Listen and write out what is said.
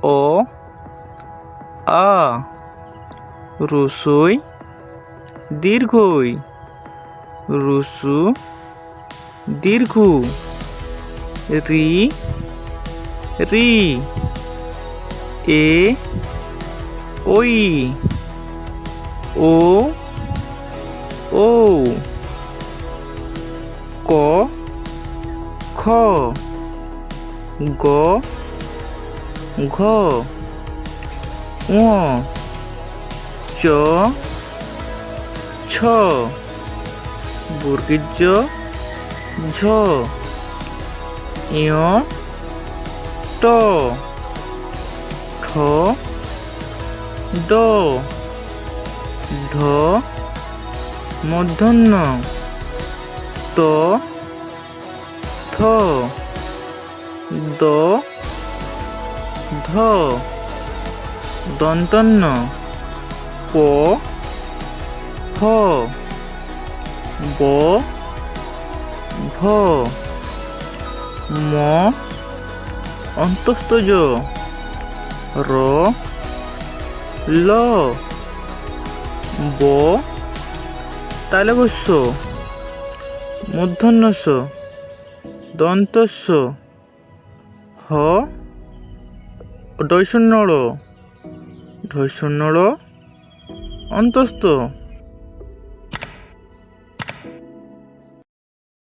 অ আ রসই দীর্ঘই রসু দীর্ঘ রি রি এ ওই ও ও ক খ গ ঘ ঙ চ ছ বর্গীয় ঝ ঞ ট ঠ ড ঢ মূর্ধন্য ত থ দ ধ দন্তন্য প ফ ব ভ ম অন্তস্থজ র ল ব তালবস্য মূর্ধন্যস্য দন্তস্য হ ডৈশূন্য ড় অন্তস্থ